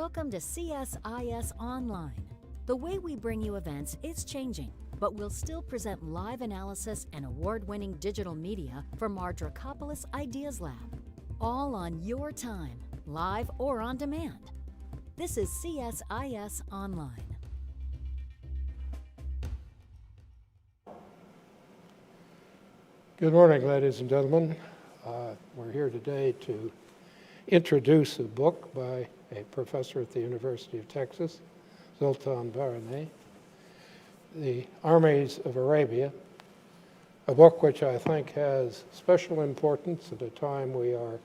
Welcome to CSIS Online. The way we bring you events is changing, but we'll still present live analysis and award-winning digital media from our Dracopolis Ideas Lab. All on your time, live or on demand. This is CSIS Online. Good morning, ladies and gentlemen. We're here today to introduce a book by a professor at the University of Texas, Zoltan Barany, The Armies of Arabia, a book which I think has special importance at a time we are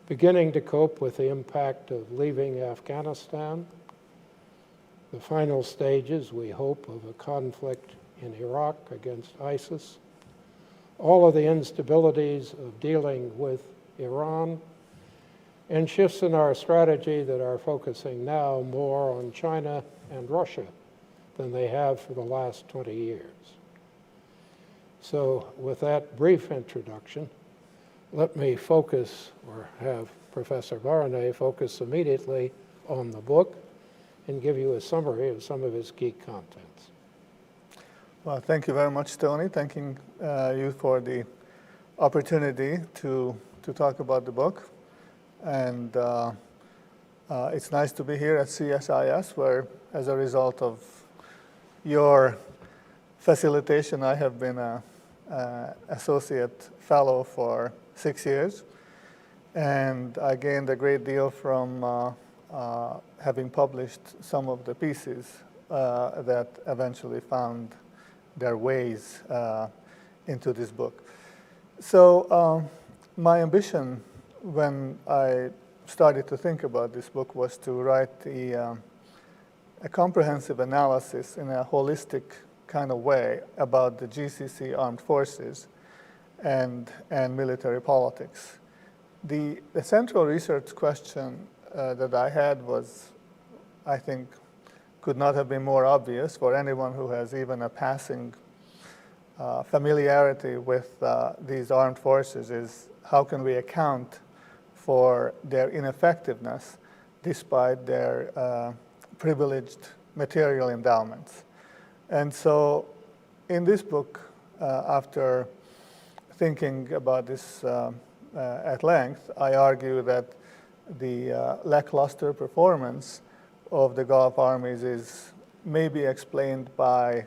beginning to cope with the impact of leaving Afghanistan, the final stages, we hope, of a conflict in Iraq against ISIS, all of the instabilities of dealing with Iran, and shifts in our strategy that are focusing now more on China and Russia than they have for the last 20 years. So with that brief introduction, let me focus, or have Professor Barany focus immediately on the book and give you a summary of some of its key contents. Well, thank you very much, Tony. Thanking you for the opportunity to talk about the book. And it's nice to be here at CSIS, where, as a result of your facilitation, I have been an associate fellow for 6 years. And I gained a great deal from having published some of the pieces that eventually found their ways into this book. So my ambition when I started to think about this book was to write a comprehensive analysis in a holistic kind of way about the GCC armed forces and military politics. The central research question that I had was, I think, could not have been more obvious for anyone who has even a passing familiarity with these armed forces, is how can we account for their ineffectiveness despite their privileged material endowments. And so in this book, after thinking about this at length, I argue that the lackluster performance of the Gulf armies is maybe explained by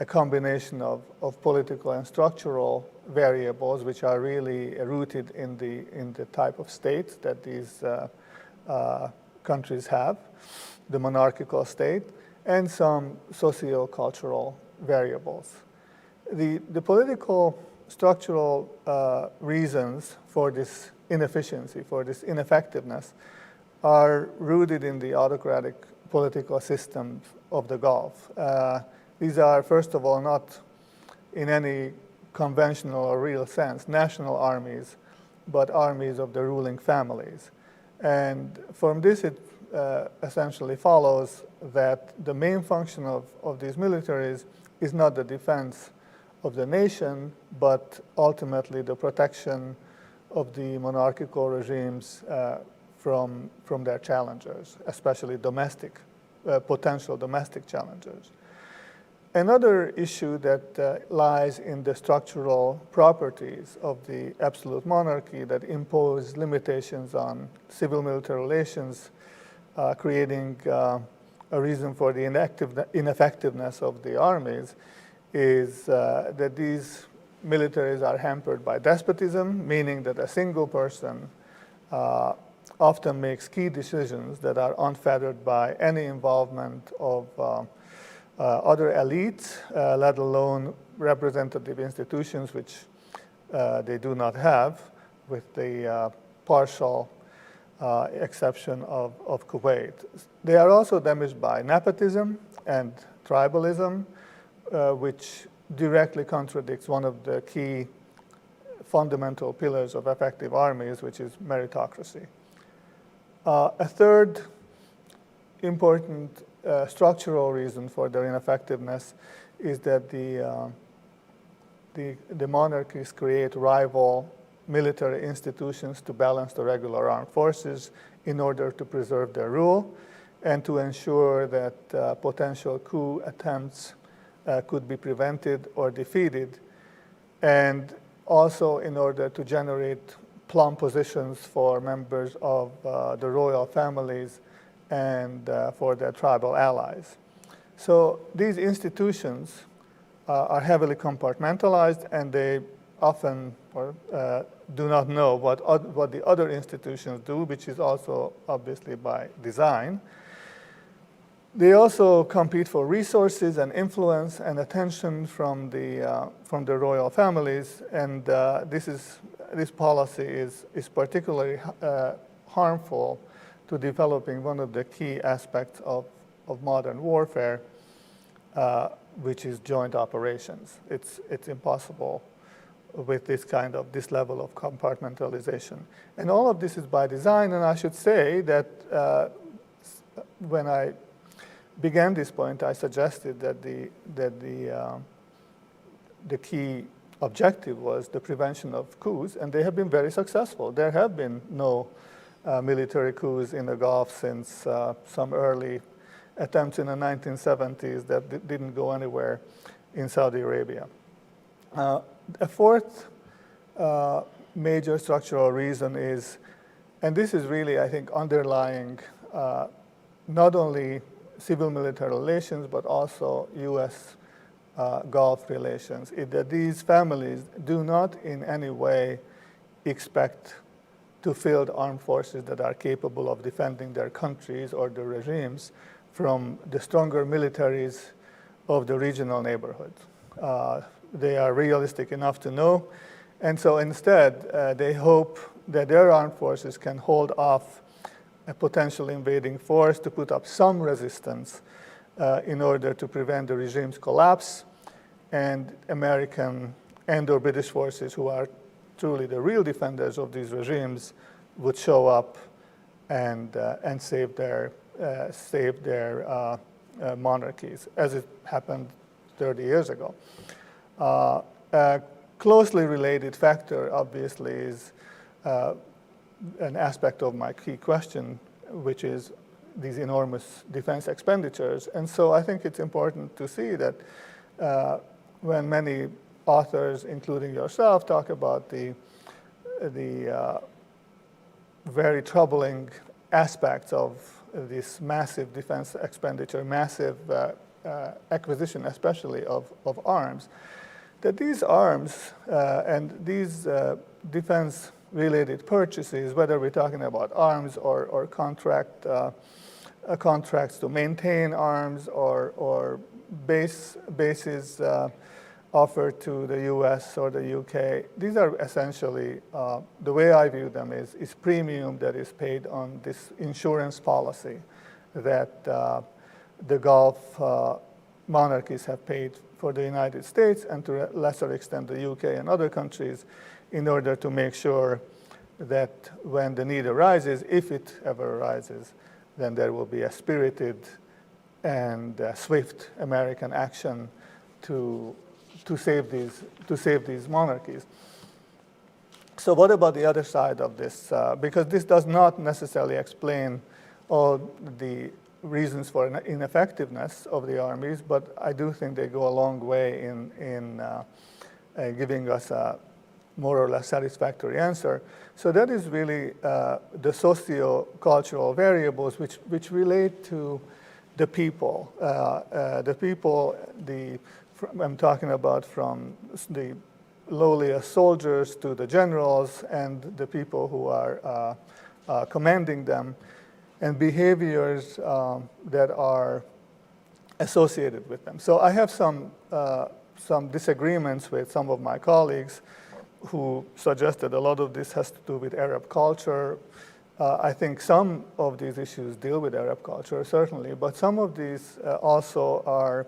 a combination of political and structural variables, which are really rooted in the type of state that these countries have, the monarchical state, and some socio-cultural variables. The political structural reasons for this inefficiency, for this ineffectiveness, are rooted in the autocratic political systems of the Gulf. These are, first of all, not in any conventional or real sense national armies, but armies of the ruling families. And from this, it essentially follows that the main function of these militaries is not the defense of the nation, but ultimately the protection of the monarchical regimes from their challengers, especially potential domestic challengers. Another issue that lies in the structural properties of the absolute monarchy that impose limitations on civil-military relations, creating a reason for the ineffectiveness of the armies, is that these militaries are hampered by despotism, meaning that a single person often makes key decisions that are unfettered by any involvement of other elites, let alone representative institutions, which they do not have, with the partial exception of Kuwait. They are also damaged by nepotism and tribalism, which directly contradicts one of the key fundamental pillars of effective armies, which is meritocracy. A third important structural reason for their ineffectiveness is that the monarchies create rival military institutions to balance the regular armed forces in order to preserve their rule and to ensure that potential coup attempts could be prevented or defeated, and also in order to generate plum positions for members of the royal families and for their tribal allies. So these institutions are heavily compartmentalized, and they often do not know what the other institutions do, which is also obviously by design. They also compete for resources and influence and attention from the royal families, and this policy is particularly harmful to developing one of the key aspects of modern warfare, which is joint operations. It's impossible with this level of compartmentalization. And all of this is by design, and I should say that when I began this point, I suggested that the key objective was the prevention of coups, and they have been very successful. There have been no military coups in the Gulf since some early attempts in the 1970s that didn't go anywhere in Saudi Arabia. A fourth major structural reason is, and this is really, I think, underlying not only civil-military relations, but also U.S. Gulf relations, is that these families do not in any way expect to field armed forces that are capable of defending their countries or their regimes from the stronger militaries of the regional neighborhoods. They are realistic enough to know, and so instead they hope that their armed forces can hold off a potential invading force, to put up some resistance in order to prevent the regime's collapse, and American and or British forces, who are truly the real defenders of these regimes, would show up and save their monarchies, as it happened 30 years ago. A closely related factor, obviously, is an aspect of my key question, which is these enormous defense expenditures. And so I think it's important to see that when many authors, including yourself, talk about the very troubling aspects of this massive defense expenditure, massive acquisition, especially of arms, that these arms and these defense-related purchases, whether we're talking about arms or contracts to maintain arms or bases offered to the US or the UK, these are essentially, the way I view them is premium that is paid on this insurance policy that the Gulf monarchies have paid for the United States, and to a lesser extent the UK and other countries, in order to make sure that when the need arises, if it ever arises, then there will be a spirited and swift American action to save these monarchies. So what about the other side of this? Because this does not necessarily explain all the reasons for ineffectiveness of the armies, but I do think they go a long way in giving us a more or less satisfactory answer. So that is really the socio-cultural variables which relate to the people. I'm talking about from the lowliest soldiers to the generals and the people who are commanding them, and behaviors that are associated with them. So I have some disagreements with some of my colleagues who suggested a lot of this has to do with Arab culture. I think some of these issues deal with Arab culture, certainly, but some of these also are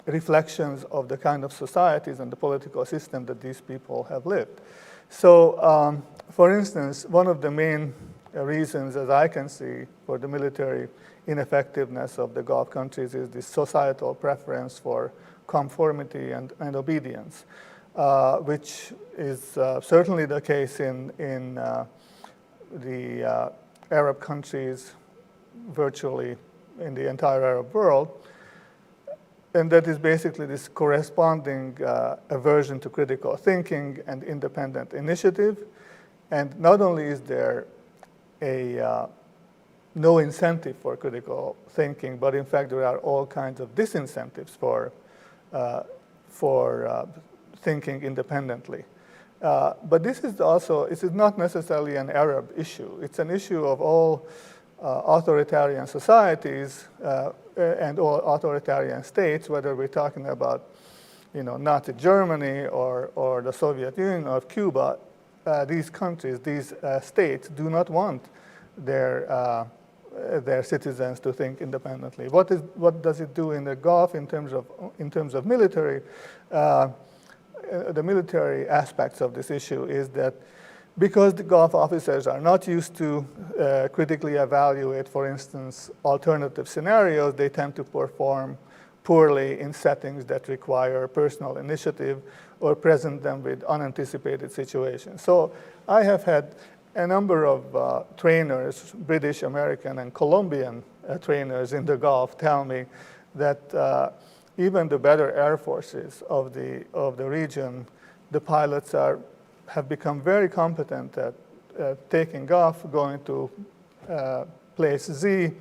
reflections of the kind of societies and the political system that these people have lived. So, for instance, one of the main reasons, as I can see, for the military ineffectiveness of the Gulf countries is this societal preference for conformity and obedience. which is certainly the case in the Arab countries, virtually in the entire Arab world. And that is basically this corresponding aversion to critical thinking and independent initiative. And not only is there no incentive for critical thinking, but in fact there are all kinds of disincentives for thinking independently. But this is not necessarily an Arab issue. It's an issue of all authoritarian societies and all authoritarian states, whether we're talking about Nazi Germany or the Soviet Union or Cuba. These countries, these states do not want their citizens to think independently. What does it do in the Gulf in terms of military? The military aspects of this issue is that because the Gulf officers are not used to critically evaluate, for instance, alternative scenarios, they tend to perform poorly in settings that require personal initiative or present them with unanticipated situations. So I have had a number of trainers, British, American, and Colombian trainers in the Gulf tell me that even the better air forces of the region, the pilots have become very competent at taking off, going to place Z,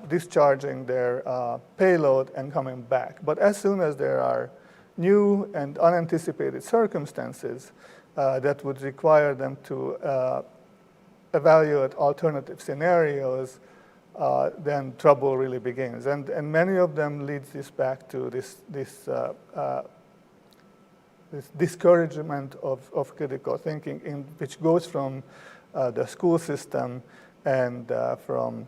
discharging their payload, and coming back. But as soon as there are new and unanticipated circumstances that would require them to evaluate alternative scenarios, then trouble really begins. And many of them leads this back to this discouragement of critical thinking, which goes from the school system and from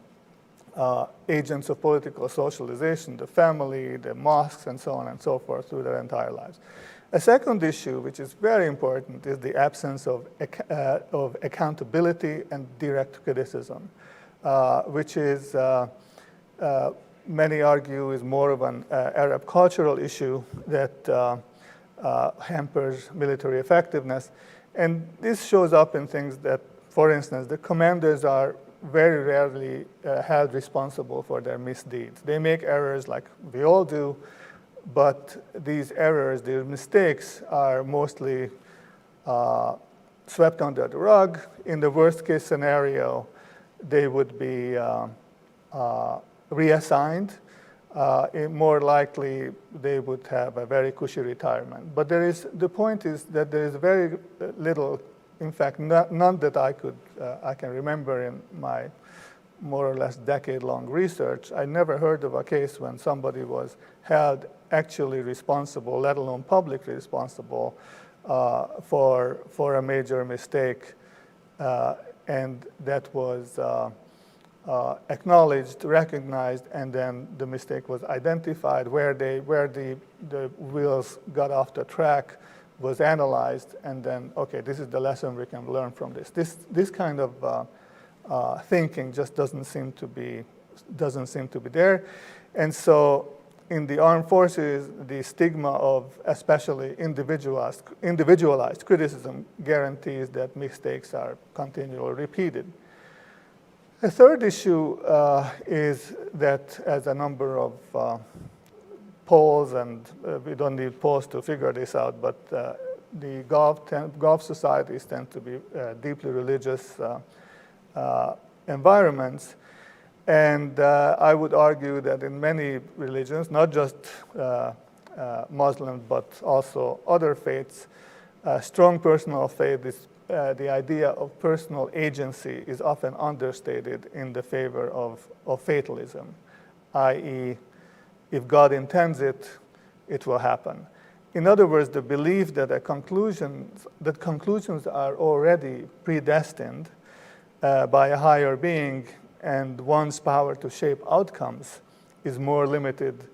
agents of political socialization, the family, the mosques, and so on and so forth through their entire lives. A second issue, which is very important, is the absence of accountability and direct criticism, which is, many argue, is more of an Arab cultural issue that hampers military effectiveness. And this shows up in things that, for instance, the commanders are very rarely held responsible for their misdeeds. They make errors like we all do, but these errors, these mistakes, are mostly swept under the rug. In the worst case scenario, they would be reassigned. More likely, they would have a very cushy retirement. But the point is that there is very little, in fact, none that I can remember in my more or less decade-long research. I never heard of a case when somebody was held actually responsible, let alone publicly responsible, for a major mistake, and that was acknowledged, recognized, and then the mistake was identified. Where the wheels got off the track was analyzed, and then, okay, this is the lesson we can learn from this. This kind of thinking just doesn't seem to be there. And so in the armed forces, the stigma of especially individualized criticism guarantees that mistakes are continually repeated. A third issue is that, as a number of polls, and we don't need polls to figure this out, but the Gulf societies tend to be deeply religious environments. And I would argue that in many religions, not just Muslim, but also other faiths, strong personal faith is the idea of personal agency is often understated in the favor of fatalism, i.e., if God intends it, it will happen. In other words, the belief that conclusions are already predestined by a higher being and one's power to shape outcomes is more limited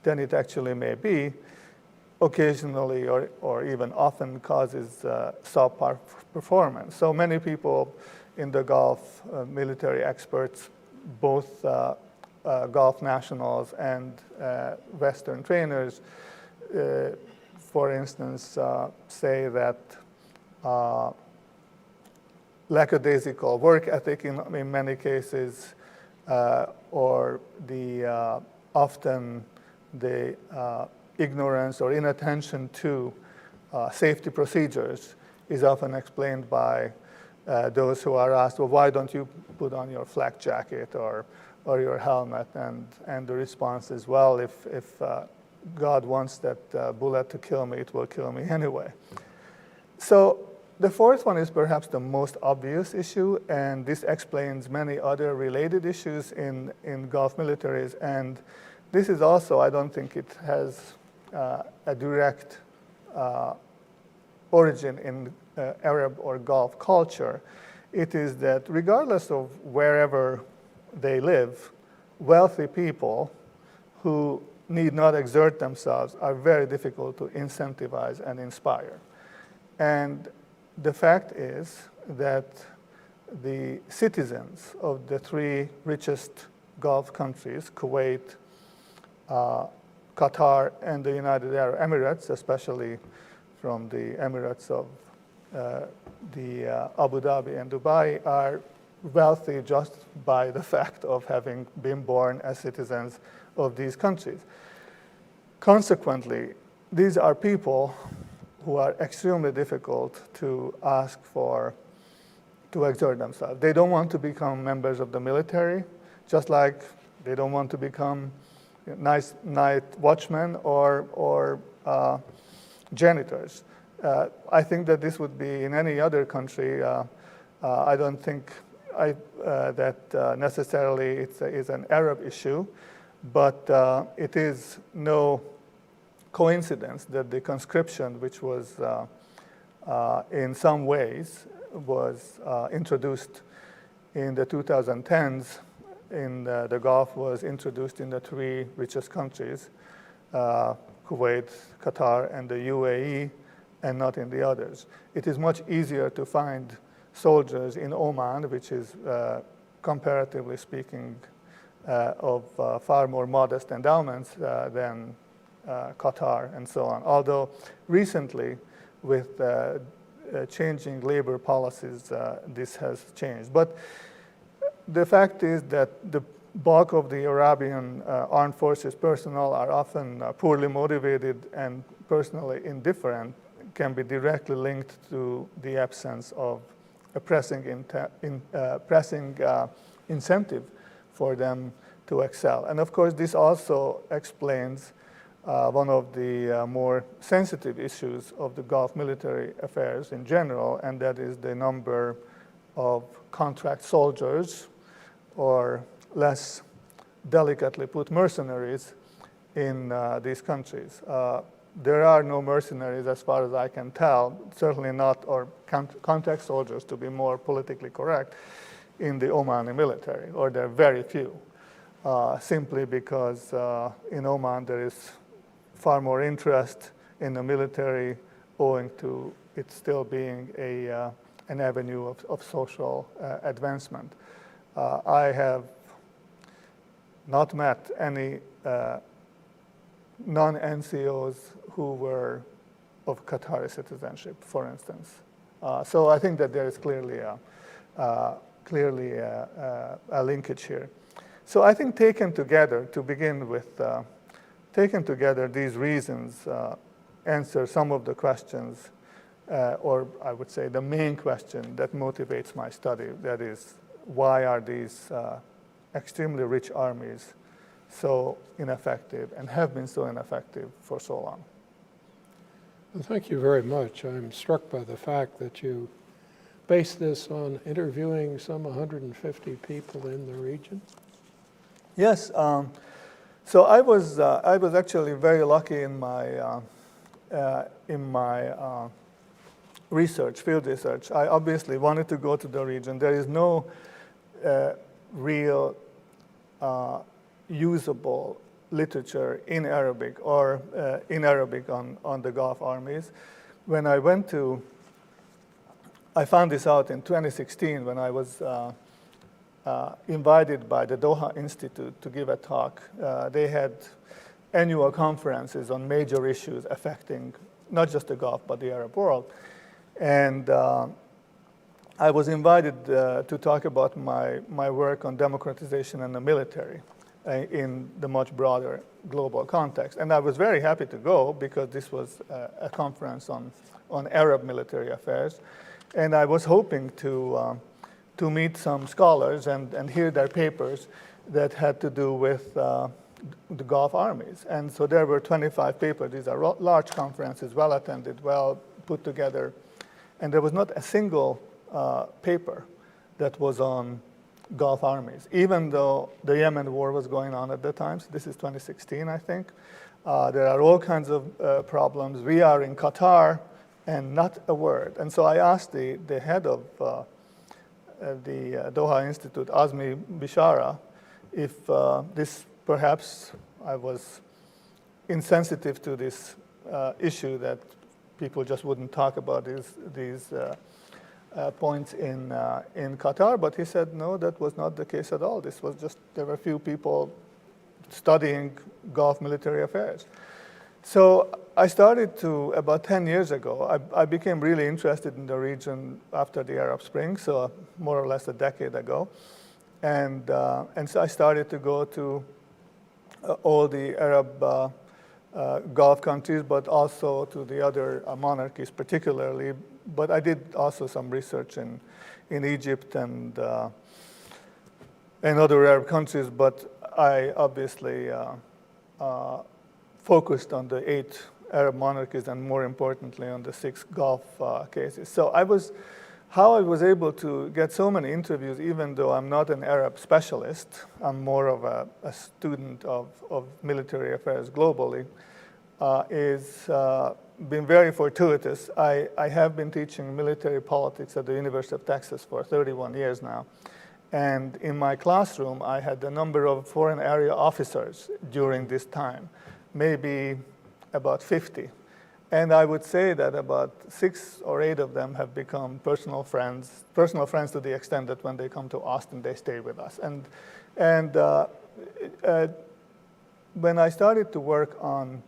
than it actually may be, occasionally or even often causes subpar performance. So many people in the Gulf, military experts, both Gulf nationals and Western trainers, for instance, say that lackadaisical work ethic in many cases, or often the ignorance or inattention to safety procedures is often explained by those who are asked, well, why don't you put on your flak jacket or your helmet? And the response is, well, if God wants that bullet to kill me, it will kill me anyway. So the fourth one is perhaps the most obvious issue, and this explains many other related issues in Gulf militaries. And this is also, I don't think it has a direct origin in Arab or Gulf culture. It is that regardless of wherever they live, wealthy people who need not exert themselves are very difficult to incentivize and inspire. And the fact is that the citizens of the three richest Gulf countries, Kuwait, Qatar, and the United Arab Emirates, especially from the Emirates of Abu Dhabi and Dubai, are wealthy just by the fact of having been born as citizens of these countries. Consequently, these are people who are extremely difficult to ask to exert themselves. They don't want to become members of the military, just like they don't want to become nice night watchmen or janitors. I think that this would be in any other country. I don't think that necessarily it's an Arab issue, but it is no coincidence that the conscription, which was in some ways was introduced in the 2010s in the Gulf, was introduced in the three richest countries, Kuwait, Qatar, and the UAE, and not in the others. It is much easier to find soldiers in Oman, which is, comparatively speaking, of far more modest endowments than Qatar and so on. Although recently, with changing labor policies, this has changed. But the fact is that the bulk of the Arabian armed forces personnel are often poorly motivated and personally indifferent, can be directly linked to the absence of a pressing incentive for them to excel. And of course, this also explains one of the more sensitive issues of the Gulf military affairs in general, and that is the number of contract soldiers, or less delicately put, mercenaries in these countries. There are no mercenaries, as far as I can tell, certainly not, or contract soldiers, to be more politically correct, in the Omani military, or there are very few, simply because in Oman there is far more interest in the military, owing to it still being an avenue of social advancement. I have not met any non-NCOs who were of Qatari citizenship, for instance. So I think that there is clearly a linkage here. So I think taken together, to begin with, taken together, these reasons answer some of the questions, or I would say the main question that motivates my study, that is, why are these extremely rich armies so ineffective and have been so ineffective for so long? Well, thank you very much. I'm struck by the fact that you base this on interviewing some 150 people in the region. Yes. So I was actually very lucky in my research, field research. I obviously wanted to go to the region. There is no real usable literature in Arabic or in Arabic on the Gulf armies. When I went to, I found this out in 2016 when I was invited by the Doha Institute to give a talk. They had annual conferences on major issues affecting not just the Gulf, but the Arab world. And I was invited to talk about my work on democratization and the military in the much broader global context. And I was very happy to go because this was a conference on Arab military affairs. And I was hoping to meet some scholars and hear their papers that had to do with the Gulf armies. And so there were 25 papers. These are large conferences, well attended, well put together. And there was not a single paper that was on Gulf armies, even though the Yemen war was going on at the time. So this is 2016, I think. There are all kinds of problems. We are in Qatar, and not a word. And so I asked the head of the Doha Institute, Azmi Bishara, if this perhaps I was insensitive to this issue that people just wouldn't talk about these points in Qatar, but he said, no, that was not the case at all. This was just, there were few people studying Gulf military affairs. So I started to, about 10 years ago, I became really interested in the region after the Arab Spring, so more or less a decade ago. And so I started to go to all the Arab Gulf countries, but also to the other monarchies particularly. But I did also some research in Egypt and other Arab countries, but I obviously focused on the 8 Arab monarchies and more importantly on the 6 Gulf cases. So how I was able to get so many interviews, even though I'm not an Arab specialist, I'm more of a student of military affairs globally, is been very fortuitous. I have been teaching military politics at the University of Texas for 31 years now. And in my classroom, I had a number of foreign area officers during this time, maybe about 50. And I would say that about 6 or 8 of them have become personal friends to the extent that when they come to Austin, they stay with us. And when I started to work on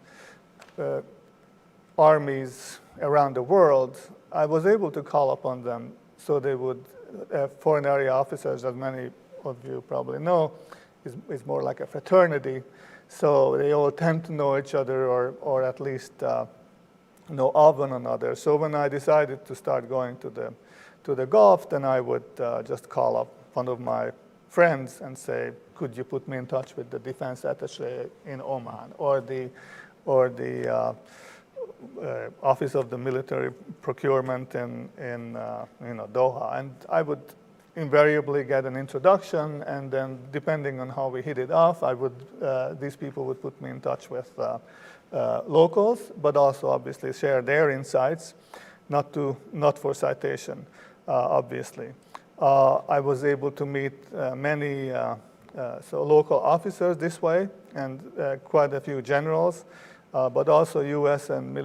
armies around the world, I was able to call upon them so they would, foreign area officers, as many of you probably know, is more like a fraternity. So they all tend to know each other or at least know of one another. So when I decided to start going to the Gulf, then I would just call up one of my friends and say, could you put me in touch with the defense attaché in Oman or the Office of the Military Procurement in Doha. And I would invariably get an introduction, and then depending on how we hit it off, these people would put me in touch with locals, but also obviously share their insights, not for citation, obviously. I was able to meet many local officers this way, and quite a few generals, but also U.S. and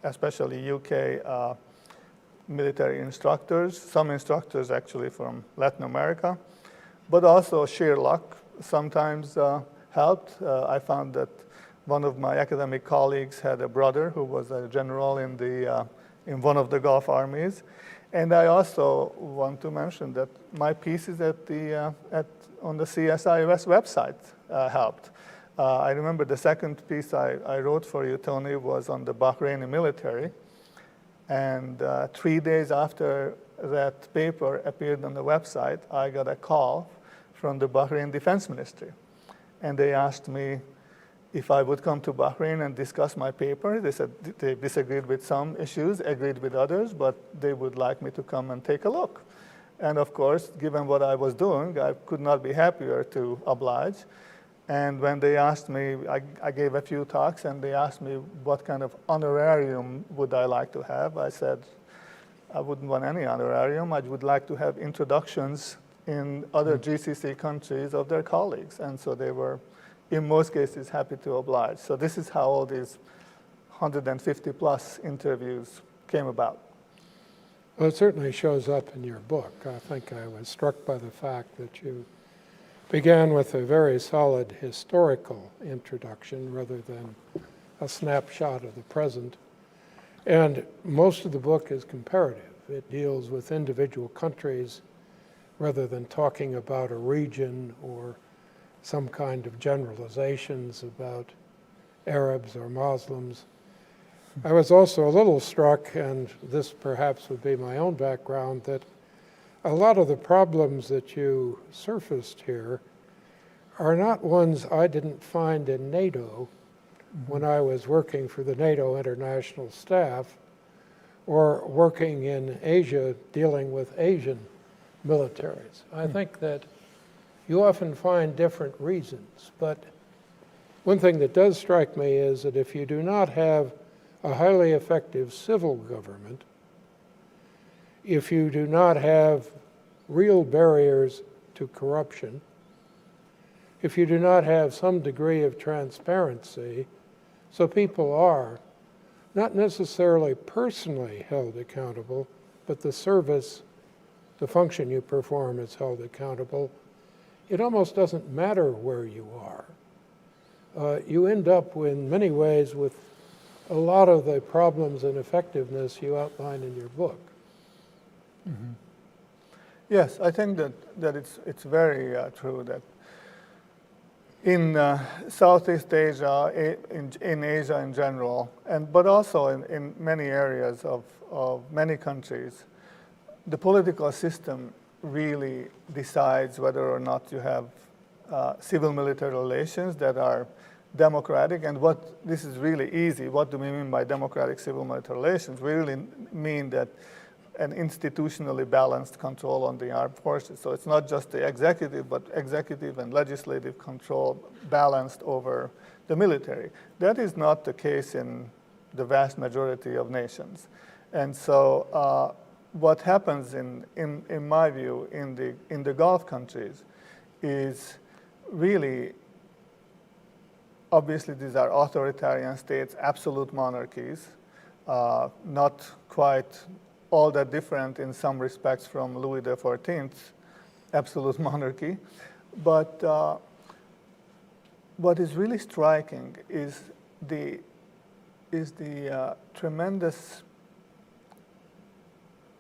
especially UK military instructors, some instructors actually from Latin America, but also sheer luck sometimes helped. I found that one of my academic colleagues had a brother who was a general in one of the Gulf armies. And I also want to mention that my pieces on the CSIS website helped. I remember the second piece I wrote for you, Tony, was on the Bahraini military. And 3 days after that paper appeared on the website, I got a call from the Bahrain Defense Ministry. And they asked me if I would come to Bahrain and discuss my paper. They said they disagreed with some issues, agreed with others, but they would like me to come and take a look. And of course, given what I was doing, I could not be happier to oblige. And when they asked me, I gave a few talks, and they asked me what kind of honorarium would I like to have. I said, I wouldn't want any honorarium. I would like to have introductions in other GCC countries of their colleagues. And so they were, in most cases, happy to oblige. So this is how all these 150 plus interviews came about. Well, it certainly shows up in your book. I think I was struck by the fact that you began with a very solid historical introduction rather than a snapshot of the present. And most of the book is comparative. It deals with individual countries rather than talking about a region or some kind of generalizations about Arabs or Muslims. I was also a little struck, and this perhaps would be my own background, that a lot of the problems that you surfaced here are not ones I didn't find in NATO when I was working for the NATO International Staff or working in Asia dealing with Asian militaries. I think that you often find different reasons, but one thing that does strike me is that if you do not have a highly effective civil government, if you do not have real barriers to corruption, if you do not have some degree of transparency, so people are not necessarily personally held accountable, but the service, the function you perform is held accountable, it almost doesn't matter where you are. You end up in many ways with a lot of the problems and effectiveness you outline in your book. Mm-hmm. Yes, I think that it's very true that in Southeast Asia, in Asia in general, but also in many areas of many countries, the political system really decides whether or not you have civil-military relations that are democratic. And this is really easy. What do we mean by democratic civil-military relations? We really mean that an institutionally balanced control on the armed forces. So it's not just the executive, but executive and legislative control balanced over the military. That is not the case in the vast majority of nations. And so what happens in my view in the Gulf countries is really, obviously these are authoritarian states, absolute monarchies, not quite all that different in some respects from Louis XIV's absolute monarchy. But what is really striking is the tremendous,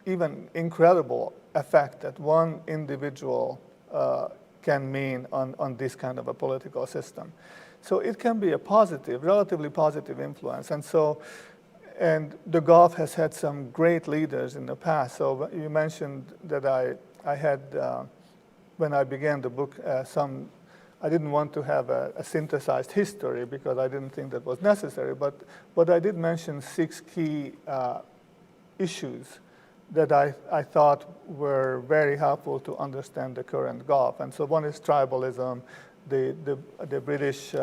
even incredible effect that one individual can mean on this kind of a political system. So it can be a positive, relatively positive influence. And the Gulf has had some great leaders in the past. So you mentioned that I had, when I began the book, I didn't want to have a synthesized history because I didn't think that was necessary, but I did mention 6 key issues that I thought were very helpful to understand the current Gulf. And so one is tribalism, the British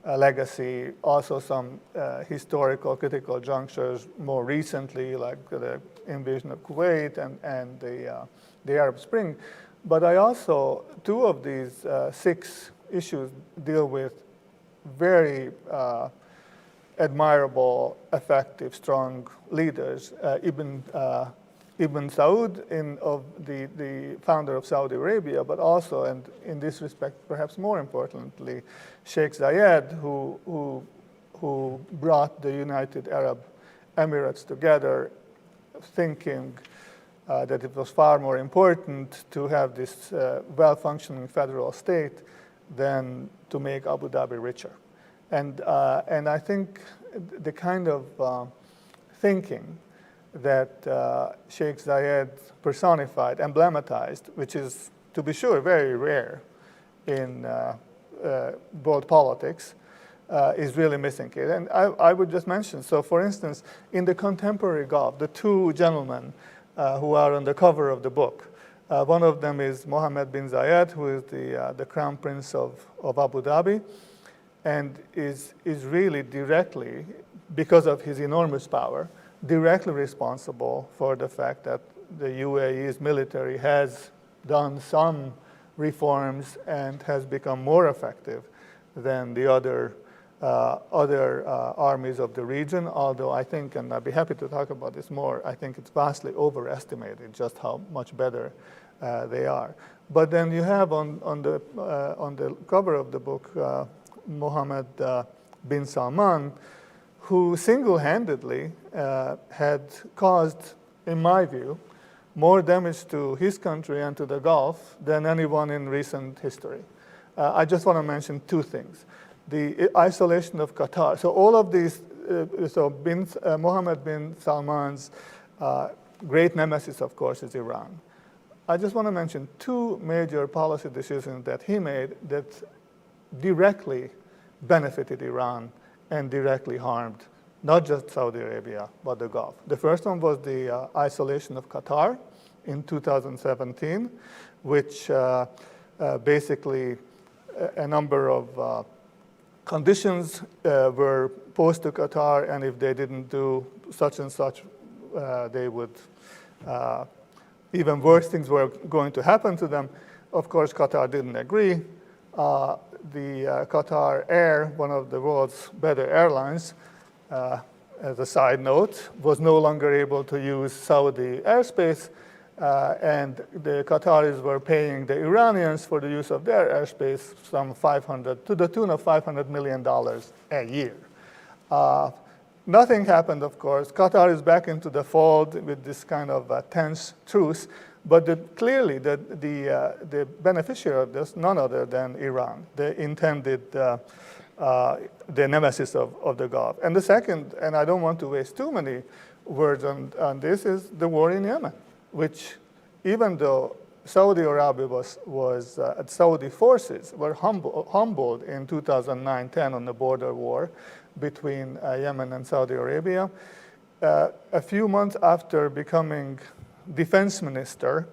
legacy, also some historical critical junctures more recently, like the invasion of Kuwait and the Arab Spring. But I also, 2 of these 6 issues deal with very admirable, effective, strong leaders. Ibn Saud, the founder of Saudi Arabia, but also, and in this respect, perhaps more importantly, Sheikh Zayed, who brought the United Arab Emirates together, thinking that it was far more important to have this well-functioning federal state than to make Abu Dhabi richer. And I think the kind of thinking that Sheikh Zayed personified, emblematized, which is, to be sure, very rare in world politics, is really missing here. And I would just mention, so for instance, in the contemporary Gulf, the 2 gentlemen who are on the cover of the book, one of them is Mohammed bin Zayed, who is the Crown Prince of Abu Dhabi, and is really directly, because of his enormous power, directly responsible for the fact that the UAE's military has done some reforms and has become more effective than the other armies of the region, although I think, and I'd be happy to talk about this more, I think it's vastly overestimated just how much better they are. But then you have on the cover of the book Mohammed bin Salman, who single-handedly had caused, in my view, more damage to his country and to the Gulf than anyone in recent history. I just want to mention two things. The isolation of Qatar. So all of these, Mohammed bin Salman's great nemesis, of course, is Iran. I just want to mention two major policy decisions that he made that directly benefited Iran and directly harmed not just Saudi Arabia, but the Gulf. The first one was the isolation of Qatar in 2017, which basically a number of conditions were posed to Qatar, and if they didn't do such and such, they would, even worse things were going to happen to them. Of course, Qatar didn't agree. The Qatar Air, one of the world's better airlines, as a side note, was no longer able to use Saudi airspace, and the Qataris were paying the Iranians for the use of their airspace to the tune of $500 million a year. Nothing happened, of course. Qatar is back into the fold with this kind of tense truce, but clearly the beneficiary of this, none other than Iran, the intended the nemesis of the Gulf. And the second, and I don't want to waste too many words on this, is the war in Yemen, which even though Saudi Arabia Saudi forces were humbled in 2009-10 on the border war between Yemen and Saudi Arabia, a few months after becoming defense minister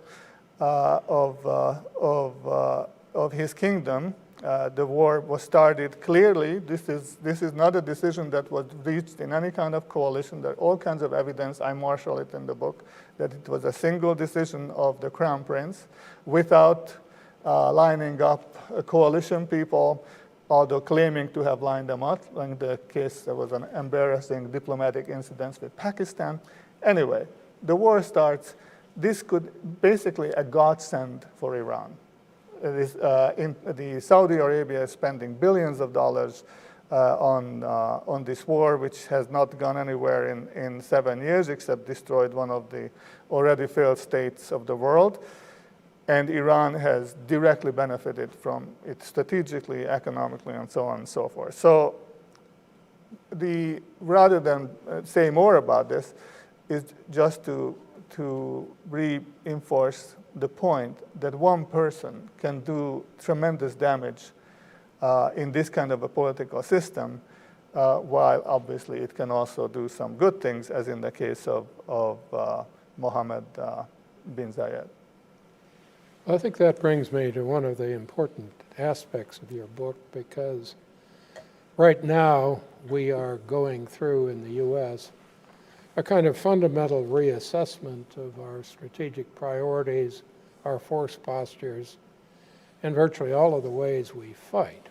of his kingdom, the war was started. Clearly, this is not a decision that was reached in any kind of coalition. There are all kinds of evidence, I marshal it in the book, that it was a single decision of the Crown Prince without lining up coalition people, although claiming to have lined them up. In the case, there was an embarrassing diplomatic incident with Pakistan. Anyway, the war starts. This could basically a godsend for Iran. The Saudi Arabia is spending billions of dollars on this war, which has not gone anywhere in 7 years, except destroyed one of the already failed states of the world. And Iran has directly benefited from it strategically, economically, and so on and so forth. So rather than say more about this, is just to reinforce the point that one person can do tremendous damage in this kind of a political system, while obviously it can also do some good things, as in the case of Mohammed bin Zayed. I think that brings me to one of the important aspects of your book, because right now we are going through in the U.S. a kind of fundamental reassessment of our strategic priorities, our force postures, and virtually all of the ways we fight.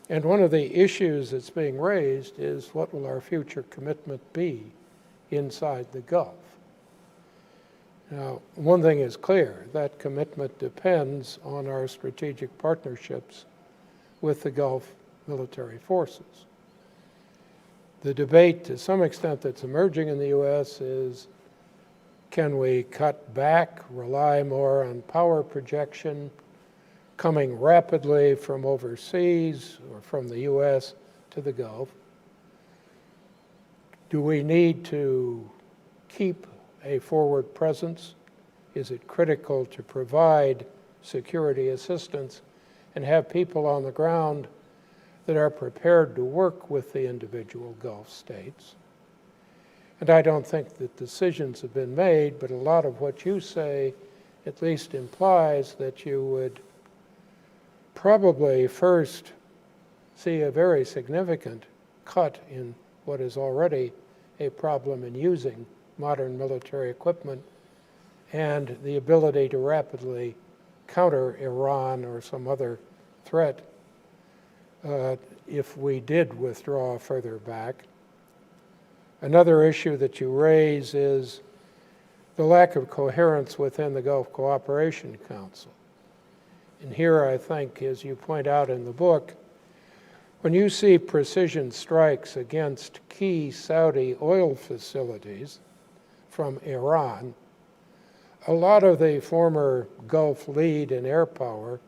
And one of the issues that's being raised is, what will our future commitment be inside the Gulf? Now, one thing is clear, that commitment depends on our strategic partnerships with the Gulf military forces. The debate, to some extent, that's emerging in the U.S. is, can we cut back, rely more on power projection coming rapidly from overseas or from the U.S. to the Gulf? Do we need to keep a forward presence? Is it critical to provide security assistance and have people on the ground that are prepared to work with the individual Gulf states? And I don't think that decisions have been made, but a lot of what you say at least implies that you would probably first see a very significant cut in what is already a problem in using modern military equipment and the ability to rapidly counter Iran or some other threat if we did withdraw further back. Another issue that you raise is the lack of coherence within the Gulf Cooperation Council. And here I think, as you point out in the book, When you see precision strikes against key Saudi oil facilities from Iran, a lot of the former Gulf lead in air power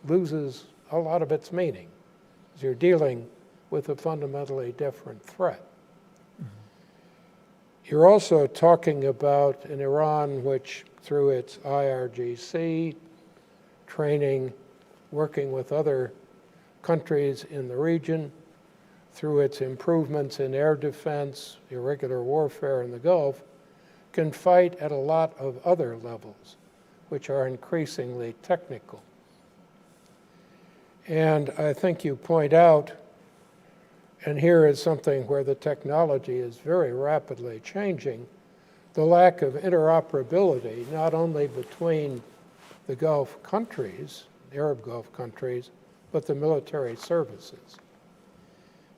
loses a lot of its meaning, as you're dealing with a fundamentally different threat. You're also talking about an Iran which, through its IRGC, training, working with other countries in the region, through its improvements in air defense, irregular warfare in the Gulf, can fight at a lot of other levels, which are increasingly technical. And I think you point out, and here is something where the technology is very rapidly changing, the lack of interoperability, not only between the Gulf countries, the Arab Gulf countries, but the military services.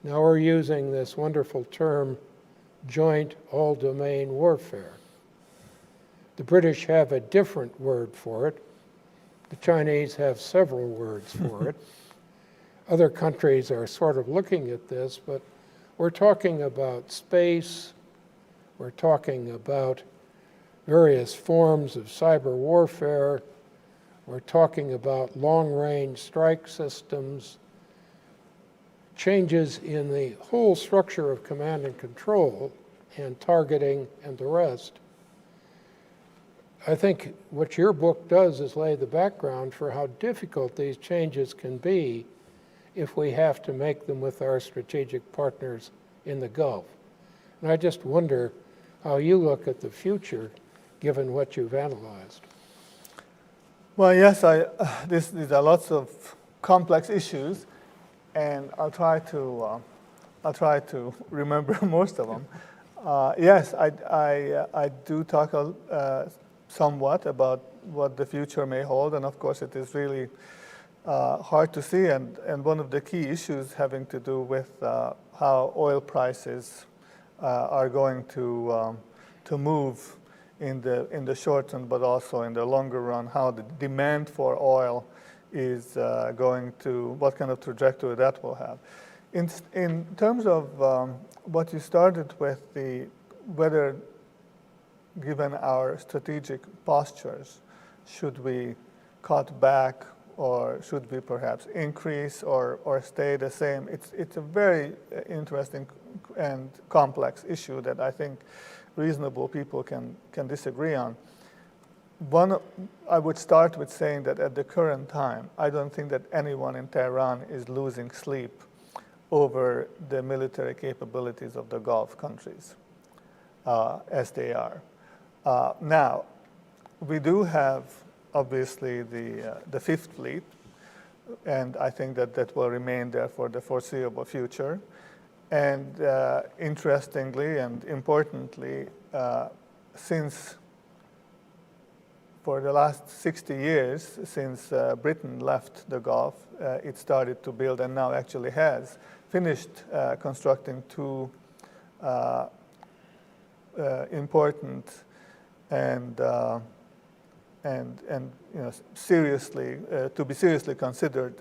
Now we're using this wonderful term, joint all-domain warfare. The British have a different word for it. The Chinese have several words for it. Other countries are sort of looking at this, but we're talking about space, we're talking about various forms of cyber warfare, we're talking about long-range strike systems, changes in the whole structure of command and control and targeting and the rest. I think what your book does is lay the background for how difficult these changes can be if we have to make them with our strategic partners in the Gulf. And I just wonder how you look at the future given what you've analyzed. Well, yes, these are lots of complex issues, and I'll try to remember most of them. Yes, I do talk somewhat about what the future may hold, and of course it is really hard to see, and one of the key issues having to do with how oil prices are going to move in the short run, but also in the longer run, how the demand for oil is going to, what kind of trajectory that will have. In terms of what you started with, whether given our strategic postures, should we cut back or should we perhaps increase or stay the same? It's a very interesting and complex issue that I think reasonable people can disagree on. I would start with saying that at the current time, I don't think that anyone in Tehran is losing sleep over the military capabilities of the Gulf countries as they are. Now, we do have obviously the Fifth Fleet, and I think that will remain there for the foreseeable future. And interestingly and importantly, since for the last 60 years, since Britain left the Gulf, it started to build and now actually has finished constructing two important and seriously to be seriously considered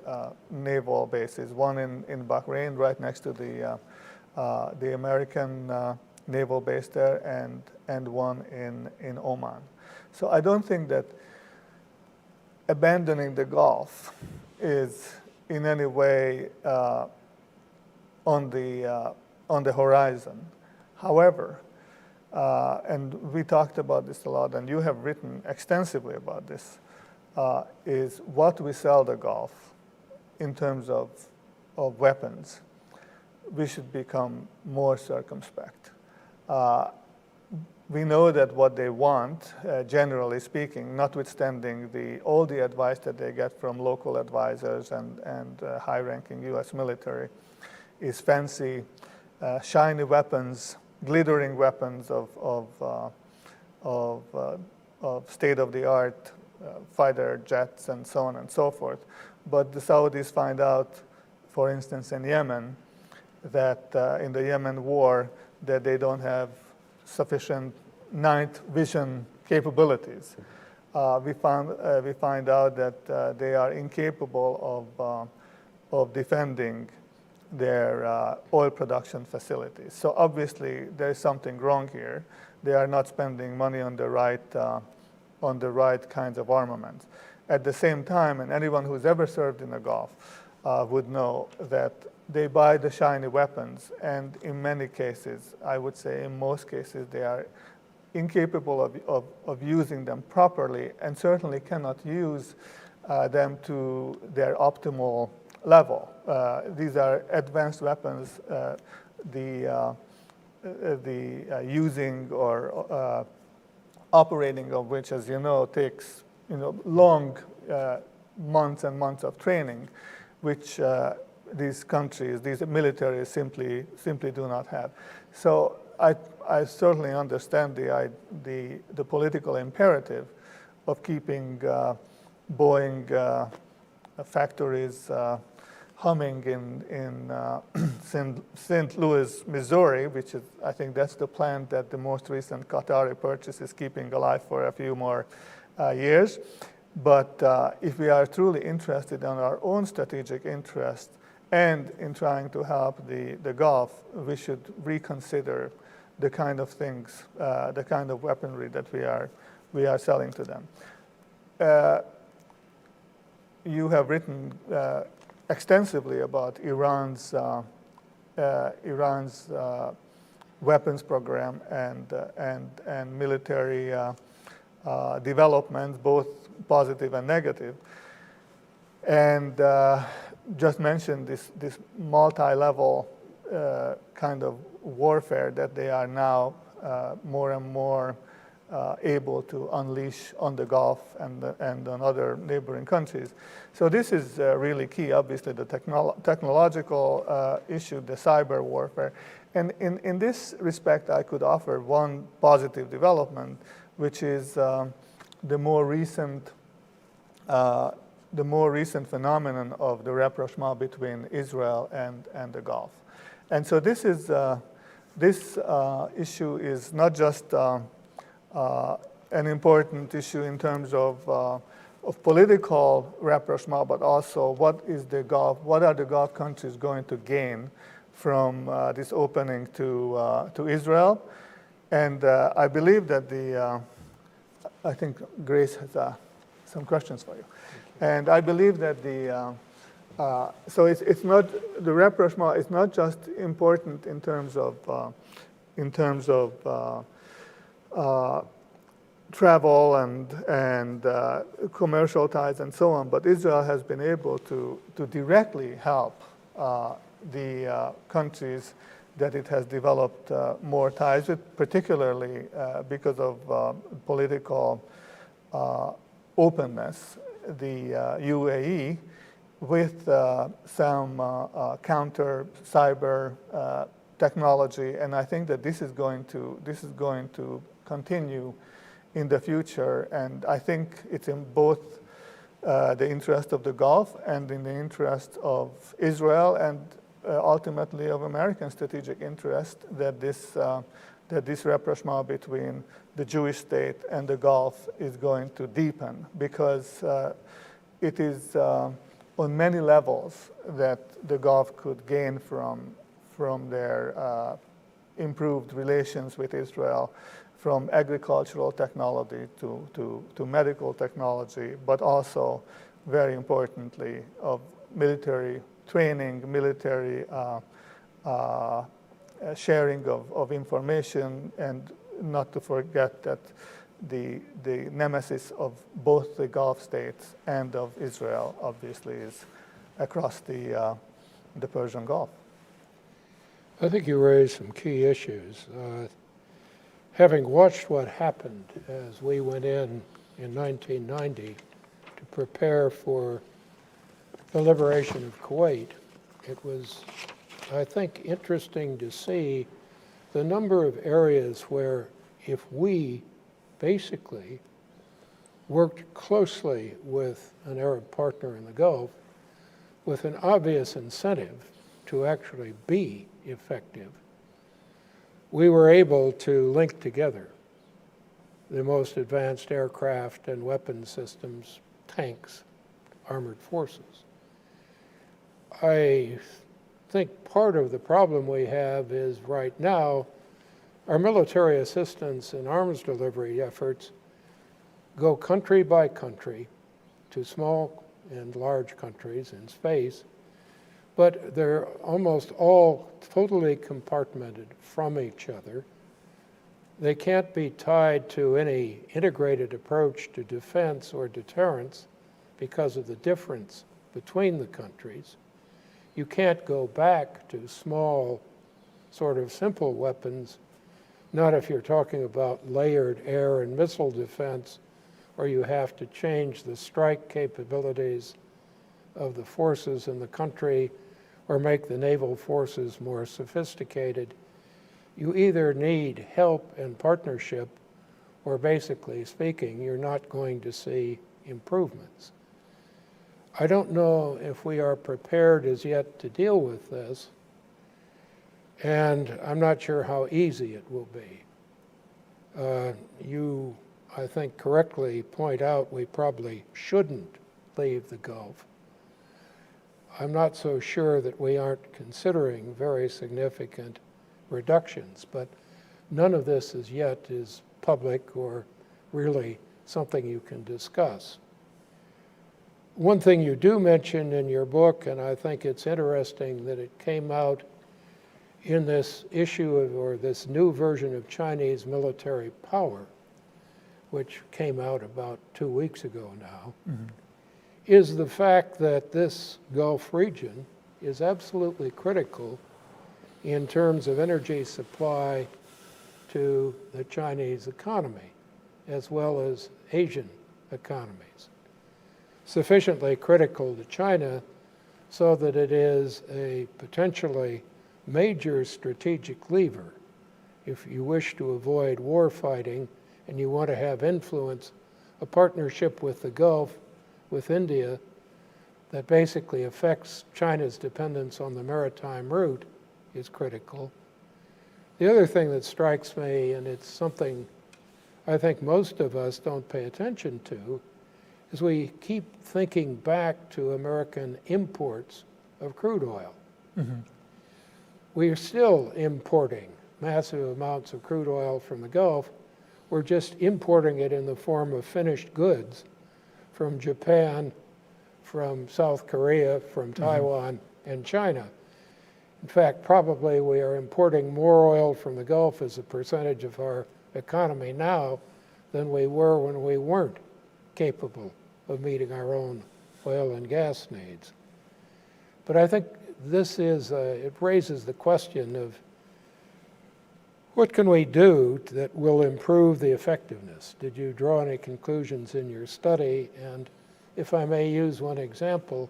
naval bases. One in Bahrain, right next to the American naval base there, and one in Oman. So I don't think that abandoning the Gulf is in any way on the horizon. However, and we talked about this a lot, and you have written extensively about this, is what we sell the Gulf in terms of weapons. We should become more circumspect. We know that what they want, generally speaking, notwithstanding all the advice that they get from local advisors and high-ranking U.S. military, is fancy, shiny weapons, glittering weapons of state-of-the-art fighter jets and so on and so forth. But the Saudis find out, for instance, in Yemen, that in the Yemen war, that they don't have sufficient night vision capabilities. We find out that they are incapable of defending their oil production facilities. So obviously there is something wrong here. They are not spending money on the right kinds of armaments. At the same time, and anyone who's ever served in the Gulf would know that they buy the shiny weapons, and in many cases, I would say in most cases, they are incapable of using them properly, and certainly cannot use them to their optimal level. These are advanced weapons. The using or operating of which, as you know, takes long months and months of training, which these countries, these militaries simply do not have. So I certainly understand the political imperative of keeping Boeing factories humming in St. Louis, Missouri, which is, I think that's the plant that the most recent Qatari purchase is keeping alive for a few more years. But if we are truly interested in our own strategic interest and in trying to help the Gulf, we should reconsider the kind of things, the kind of weaponry that we are selling to them. You have written extensively about Iran's weapons program and military developments, both positive and negative, and just mentioned this multi-level kind of warfare that they are now more and more able to unleash on the Gulf and on other neighboring countries. So this is really key, obviously, the technological issue, the cyber warfare. And in this respect, I could offer one positive development, which is the more recent phenomenon of the rapprochement between Israel and the Gulf. And so this is this issue is not just an important issue in terms of political rapprochement, but also what are the Gulf countries going to gain from this opening to Israel. And I believe that I think Grace has some questions for you. And I believe that so it's not, the rapprochement is not just important in terms of travel and commercial ties and so on, but Israel has been able to directly help the countries that it has developed more ties with, particularly because of political openness. The UAE, with some counter cyber technology, and I think that this is going to continue in the future. And I think it's in both the interest of the Gulf and in the interest of Israel, and ultimately of American strategic interest, that this rapprochement between the Jewish state and the Gulf is going to deepen, because it is on many levels that the Gulf could gain from their improved relations with Israel, from agricultural technology to medical technology, but also, very importantly, of military training, military sharing of information, and not to forget that the nemesis of both the Gulf states and of Israel, obviously, is across the Persian Gulf. I think you raised some key issues. Having watched what happened as we went in 1990 to prepare for the liberation of Kuwait, it was, I think, interesting to see the number of areas where, if we basically worked closely with an Arab partner in the Gulf with an obvious incentive to actually be effective, we were able to link together the most advanced aircraft and weapon systems, tanks, armored forces. I think part of the problem we have is right now, our military assistance and arms delivery efforts go country by country to small and large countries in space, but they're almost all totally compartmented from each other. They can't be tied to any integrated approach to defense or deterrence because of the difference between the countries. You can't go back to small, sort of simple weapons, not if you're talking about layered air and missile defense, or you have to change the strike capabilities of the forces in the country or make the naval forces more sophisticated. You either need help and partnership, or basically speaking, you're not going to see improvements. I don't know if we are prepared as yet to deal with this, and I'm not sure how easy it will be. You, I think, correctly point out we probably shouldn't leave the Gulf. I'm not so sure that we aren't considering very significant reductions, but none of this as yet is public or really something you can discuss. One thing you do mention in your book, and I think it's interesting that it came out in this issue of, or this new version of Chinese military power, which came out about 2 weeks ago now, is the fact that this Gulf region is absolutely critical in terms of energy supply to the Chinese economy, as well as Asian economies. Sufficiently critical to China so that it is a potentially major strategic lever if you wish to avoid war fighting and you want to have influence. A partnership with the Gulf, with India, that basically affects China's dependence on the maritime route is critical. The other thing that strikes me, and it's something I think most of us don't pay attention to, is we keep thinking back to American imports of crude oil. We are still importing massive amounts of crude oil from the Gulf. We're just importing it in the form of finished goods from Japan, from South Korea, from Taiwan, and China. In fact, probably we are importing more oil from the Gulf as a percentage of our economy now than we were when we weren't capable of meeting our own oil and gas needs. But I think this is, it raises the question of what can we do that will improve the effectiveness? Did you draw any conclusions in your study? And if I may use one example,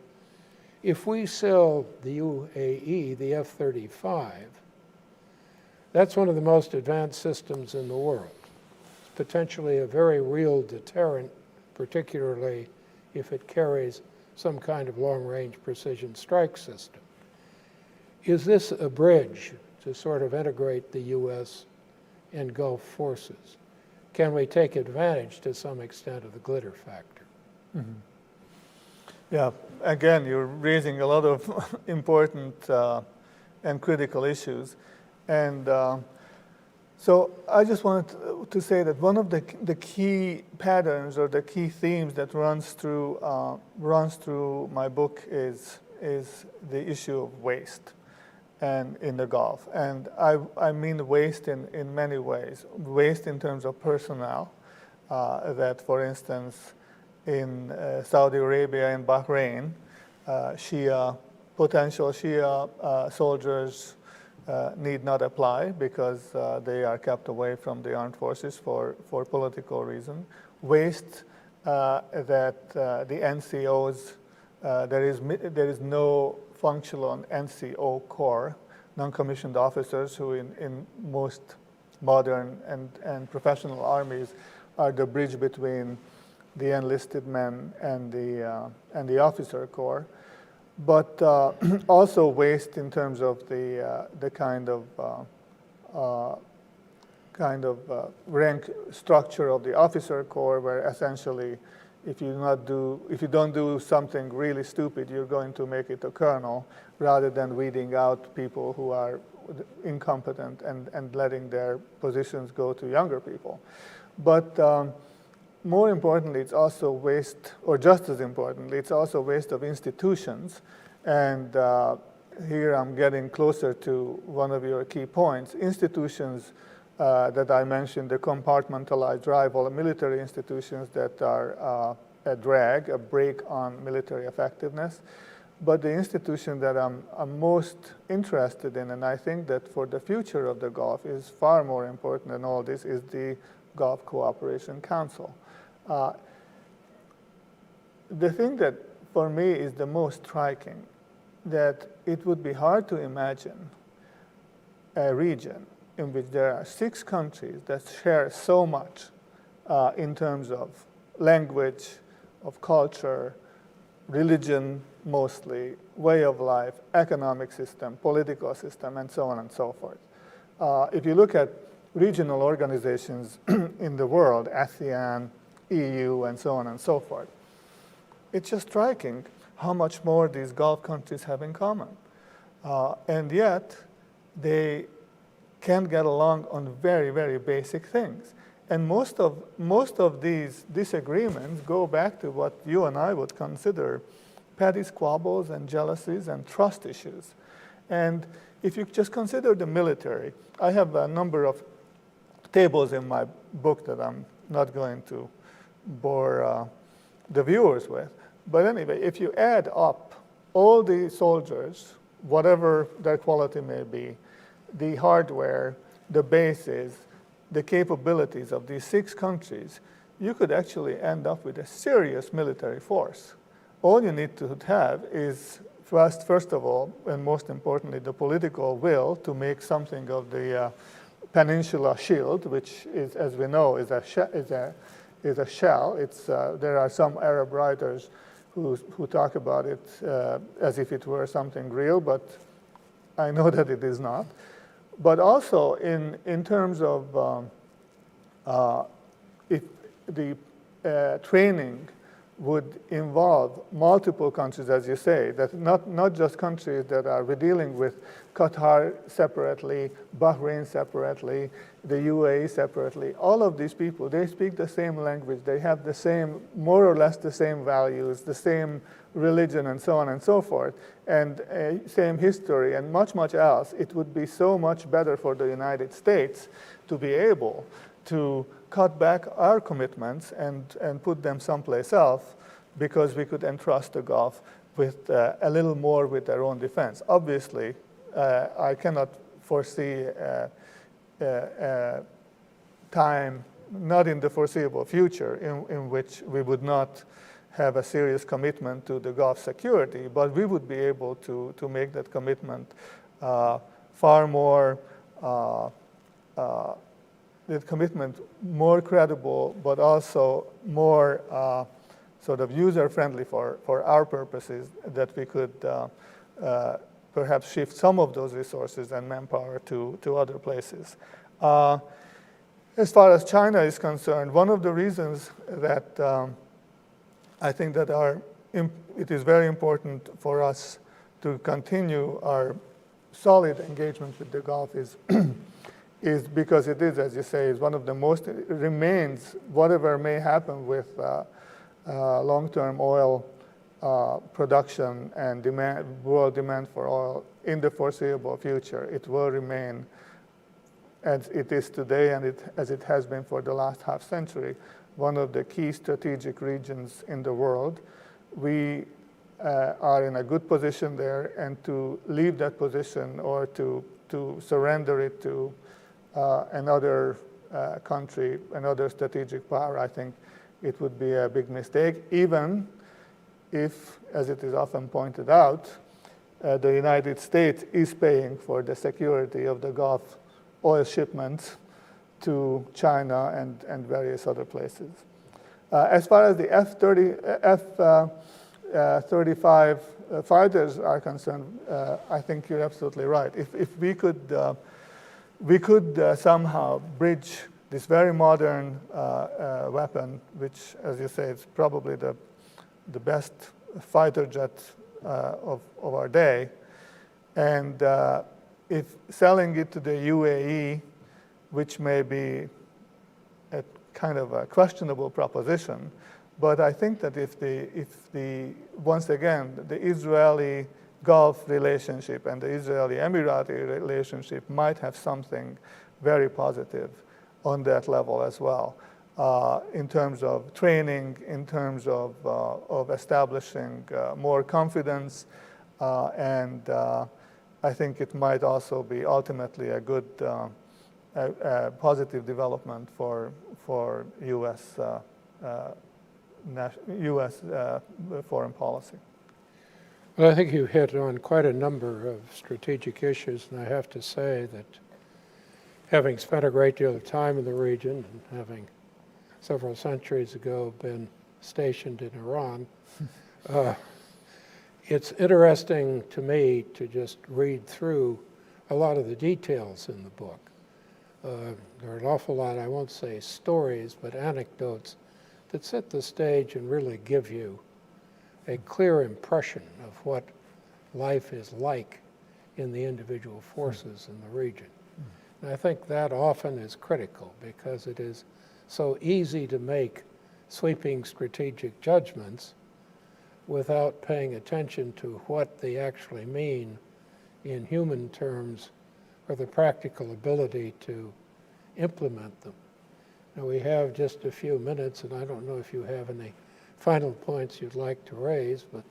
if we sell the UAE, the F-35, that's one of the most advanced systems in the world. It's potentially a very real deterrent, particularly if it carries some kind of long-range precision strike system. Is this a bridge to sort of integrate the U.S. and Gulf forces? Can we take advantage to some extent of the glitter factor? Yeah, again, you're raising a lot of important and critical issues. And so I just wanted to say that one of the key patterns or the key themes that runs through my book is the issue of waste and in the Gulf. And I mean waste in many ways. Waste in terms of personnel, that for instance, in Saudi Arabia and Bahrain, potential Shia soldiers need not apply because they are kept away from the armed forces for political reason. Waste that the NCOs, there is no functional NCO corps, non-commissioned officers who in most modern and professional armies are the bridge between the enlisted men and the officer corps, but also waste in terms of the kind of rank structure of the officer corps, where essentially if you don't do something really stupid, you're going to make it a colonel, rather than weeding out people who are incompetent and letting their positions go to younger people. But more importantly, it's also waste, or just as importantly, it's also waste of institutions. And here I'm getting closer to one of your key points. Institutions that I mentioned, the compartmentalized rival military institutions that are a drag, a brake on military effectiveness. But the institution that I'm most interested in, and I think that for the future of the Gulf is far more important than all this, is the Gulf Cooperation Council. The thing that for me is the most striking, that it would be hard to imagine a region in which there are 6 countries that share so much in terms of language, of culture, religion mostly, way of life, economic system, political system, and so on and so forth. If you look at regional organizations in the world, ASEAN, EU, and so on and so forth, it's just striking how much more these Gulf countries have in common. And yet, they can't get along on very, very basic things. And most of these disagreements go back to what you and I would consider petty squabbles and jealousies and trust issues. And if you just consider the military, I have a number of tables in my book that I'm not going to bore the viewers with. But anyway, if you add up all the soldiers, whatever their quality may be, the hardware, the bases, the capabilities of these 6 countries, you could actually end up with a serious military force. All you need to have is, first of all, and most importantly, the political will to make something of the Peninsula shield, which is, as we know, is a shell. There are some Arab writers who talk about it as if it were something real, but I know that it is not. But also in terms of if the training would involve multiple countries, as you say, that not just countries that are dealing with Qatar separately, Bahrain separately, the UAE separately. All of these people, they speak the same language, they have the same, more or less the same values, the same religion, and so on and so forth, and same history, and much, much else. It would be so much better for the United States to be able to cut back our commitments and put them someplace else, because we could entrust the Gulf with a little more with their own defense. Obviously, I cannot foresee time, not in the foreseeable future, in which we would not have a serious commitment to the Gulf security, but we would be able to make that commitment far more more credible, but also more sort of user-friendly for our purposes, that we could perhaps shift some of those resources and manpower to other places. As far as China is concerned, one of the reasons that I think that it is very important for us to continue our solid engagement with the Gulf is because it is, as you say, is one of the most, it remains, whatever may happen with long-term oil production and world demand for oil in the foreseeable future, it will remain as it is today and as it has been for the last half century, one of the key strategic regions in the world. We are in a good position there, and to leave that position or to surrender it to another country, another strategic power, I think it would be a big mistake, even if, as it is often pointed out, the United States is paying for the security of the Gulf oil shipments to China and various other places. As far as the F-35 fighters are concerned, I think you're absolutely right. If we could somehow bridge this very modern weapon, which, as you say, is probably the best fighter jet of our day. And if selling it to the UAE, which may be a kind of a questionable proposition, but I think that if once again, the Israeli Gulf relationship and the Israeli Emirati relationship might have something very positive on that level as well, in terms of training, in terms of establishing more confidence, and I think it might also be ultimately a good, a positive development for U.S. Foreign policy. Well, I think you hit on quite a number of strategic issues, and I have to say that having spent a great deal of time in the region and having several centuries ago been stationed in Iran, it's interesting to me to just read through a lot of the details in the book. There are an awful lot, I won't say stories, but anecdotes that set the stage and really give you a clear impression of what life is like in the individual forces in the region. And I think that often is critical because it is so easy to make sweeping strategic judgments without paying attention to what they actually mean in human terms or the practical ability to implement them. Now we have just a few minutes, and I don't know if you have any final points you'd like to raise, but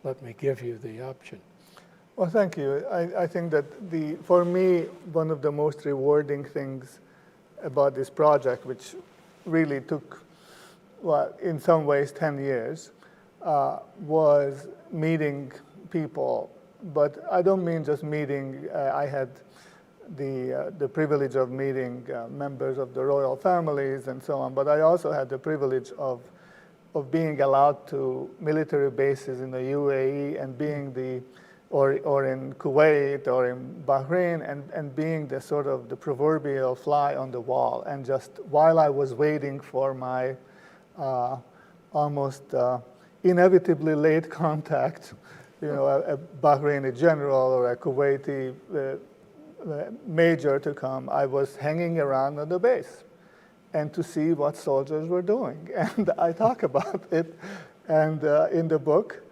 let me give you the option. Well, thank you. I think that for me, one of the most rewarding things about this project, which really took, well, in some ways 10 years, was meeting people. But I don't mean just meeting. I had the privilege of meeting members of the royal families and so on, but I also had the privilege of being allowed to military bases in the UAE and being or in Kuwait or in Bahrain and being the sort of the proverbial fly on the wall. And just while I was waiting for my almost inevitably late contact, you know, a Bahraini general or a Kuwaiti major to come, I was hanging around on the base and to see what soldiers were doing. And I talk about it and in the book.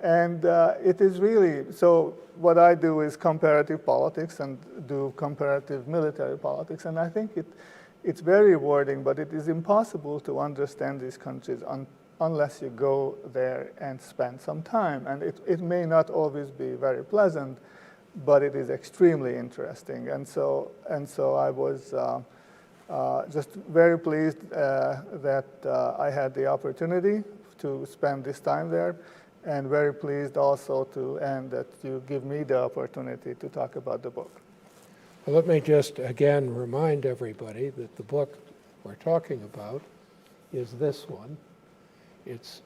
And it is really, so what I do is comparative politics and do comparative military politics. And I think it's very rewarding, but it is impossible to understand these countries unless you go there and spend some time. And it may not always be very pleasant, but it is extremely interesting. And so I was just very pleased that I had the opportunity to spend this time there, and very pleased also that you give me the opportunity to talk about the book. Well, let me just again remind everybody that the book we're talking about is this one. It's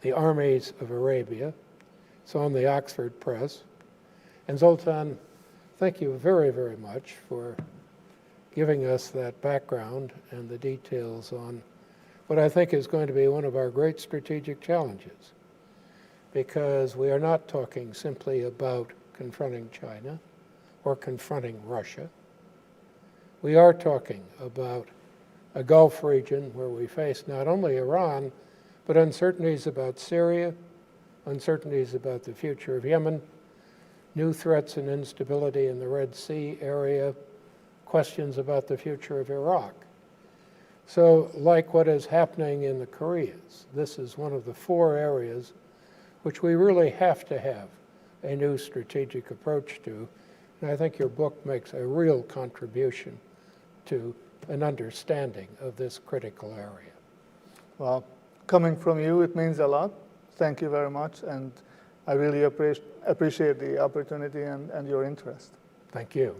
The Armies of Arabia. It's on the Oxford Press. And Zoltan, thank you very, very much for giving us that background and the details on what I think is going to be one of our great strategic challenges, because we are not talking simply about confronting China or confronting Russia. We are talking about a Gulf region where we face not only Iran, but uncertainties about Syria, uncertainties about the future of Yemen, new threats and instability in the Red Sea area, questions about the future of Iraq. So like what is happening in the Koreas, this is one of the 4 areas which we really have to have a new strategic approach to. And I think your book makes a real contribution to an understanding of this critical area. Well, coming from you, it means a lot. Thank you very much. And I really appreciate the opportunity and your interest. Thank you.